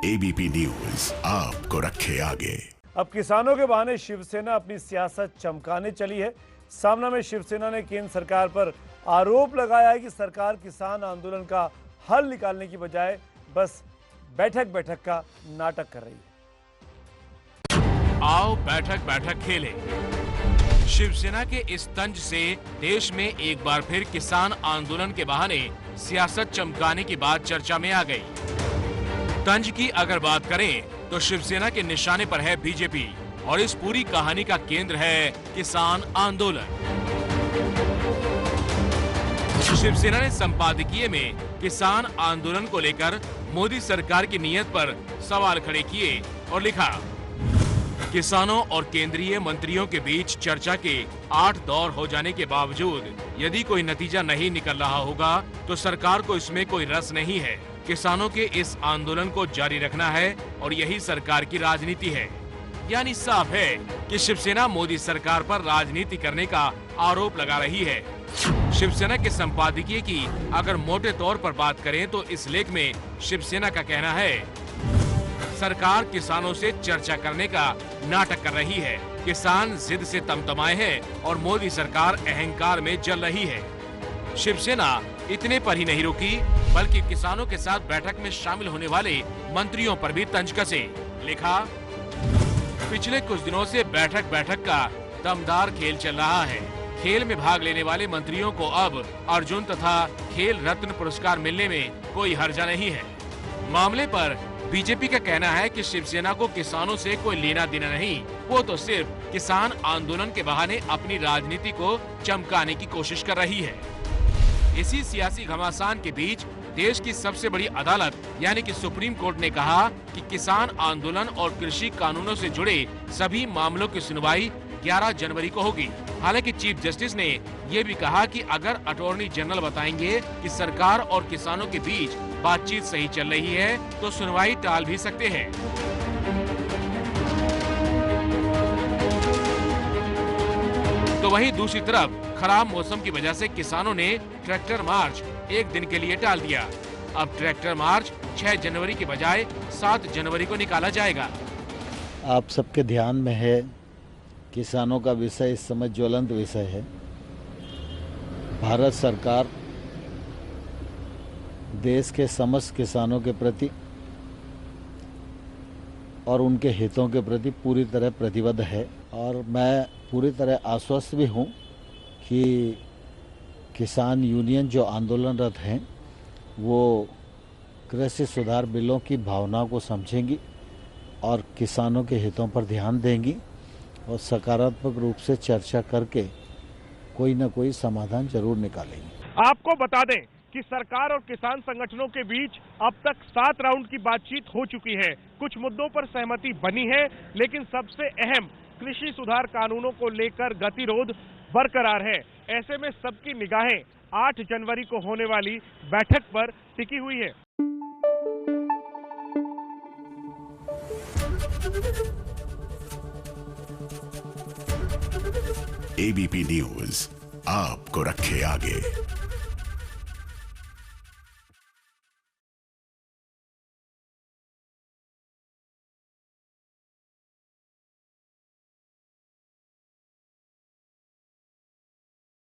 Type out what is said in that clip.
ABP news आपको रखे आगे। अब किसानों के बहाने शिवसेना अपनी सियासत चमकाने चली है। सामना में शिवसेना ने केंद्र सरकार पर आरोप लगाया है कि सरकार किसान आंदोलन का हल निकालने की बजाय बस बैठक का नाटक कर रही है। आओ बैठक खेले। शिवसेना के इस तंज से देश में एक बार फिर किसान आंदोलन के बहाने सियासत चमकाने की बात चर्चा में आ गई। तंज की अगर बात करें तो शिवसेना के निशाने पर है बीजेपी और इस पूरी कहानी का केंद्र है किसान आंदोलन। शिवसेना ने संपादकीय में किसान आंदोलन को लेकर मोदी सरकार की नीयत पर सवाल खड़े किए और लिखा, किसानों और केंद्रीय मंत्रियों के बीच चर्चा के 8 दौर हो जाने के बावजूद यदि कोई नतीजा नहीं निकल रहा होगा तो सरकार को इसमें कोई रस नहीं है। किसानों के इस आंदोलन को जारी रखना है और यही सरकार की राजनीति है। यानी साफ है कि शिवसेना मोदी सरकार पर राजनीति करने का आरोप लगा रही है। शिवसेना के संपादकीय की अगर मोटे तौर पर बात करें तो इस लेख में शिवसेना का कहना है, सरकार किसानों से चर्चा करने का नाटक कर रही है। किसान जिद से तमतमाए हैं और मोदी सरकार अहंकार में जल रही है। शिवसेना इतने पर ही नहीं रुकी बल्कि किसानों के साथ बैठक में शामिल होने वाले मंत्रियों पर भी तंज कसे। लिखा, पिछले कुछ दिनों से बैठक का दमदार खेल चल रहा है। खेल में भाग लेने वाले मंत्रियों को अब अर्जुन तथा खेल रत्न पुरस्कार मिलने में कोई हर्जा नहीं है। मामले पर बीजेपी का कहना है कि शिवसेना को किसानों से कोई लेना देना नहीं, वो तो सिर्फ किसान आंदोलन के बहाने अपनी राजनीति को चमकाने की कोशिश कर रही है। इसी सियासी घमासान के बीच देश की सबसे बड़ी अदालत यानी कि सुप्रीम कोर्ट ने कहा कि किसान आंदोलन और कृषि कानूनों से जुड़े सभी मामलों की सुनवाई 11 जनवरी को होगी। हालांकि चीफ जस्टिस ने ये भी कहा कि अगर अटॉर्नी जनरल बताएंगे कि सरकार और किसानों के बीच बातचीत सही चल रही है तो सुनवाई टाल भी सकते हैं। तो वहीं दूसरी तरफ खराब मौसम की वजह से किसानों ने ट्रैक्टर मार्च एक दिन के लिए टाल दिया। अब ट्रैक्टर मार्च 6 जनवरी के बजाय 7 जनवरी को निकाला जाएगा। आप सबके ध्यान में है, किसानों का विषय इस समय ज्वलंत विषय है। भारत सरकार देश के समस्त किसानों के प्रति और उनके हितों के प्रति पूरी तरह प्रतिबद्ध है और मैं पूरी तरह आश्वस्त भी हूँ कि किसान यूनियन जो आंदोलनरत हैं वो कृषि सुधार बिलों की भावना को समझेंगी और किसानों के हितों पर ध्यान देंगी और सकारात्मक रूप से चर्चा करके कोई न कोई समाधान जरूर निकालेंगे। आपको बता दें कि सरकार और किसान संगठनों के बीच अब तक 7 राउंड की बातचीत हो चुकी है। कुछ मुद्दों पर सहमति बनी है, लेकिन सबसे अहम कृषि सुधार कानूनों को लेकर गतिरोध बरकरार है। ऐसे में सबकी निगाहें 8 जनवरी को होने वाली बैठक पर टिकी हुई है। एबीपी न्यूज आपको रखे आगे।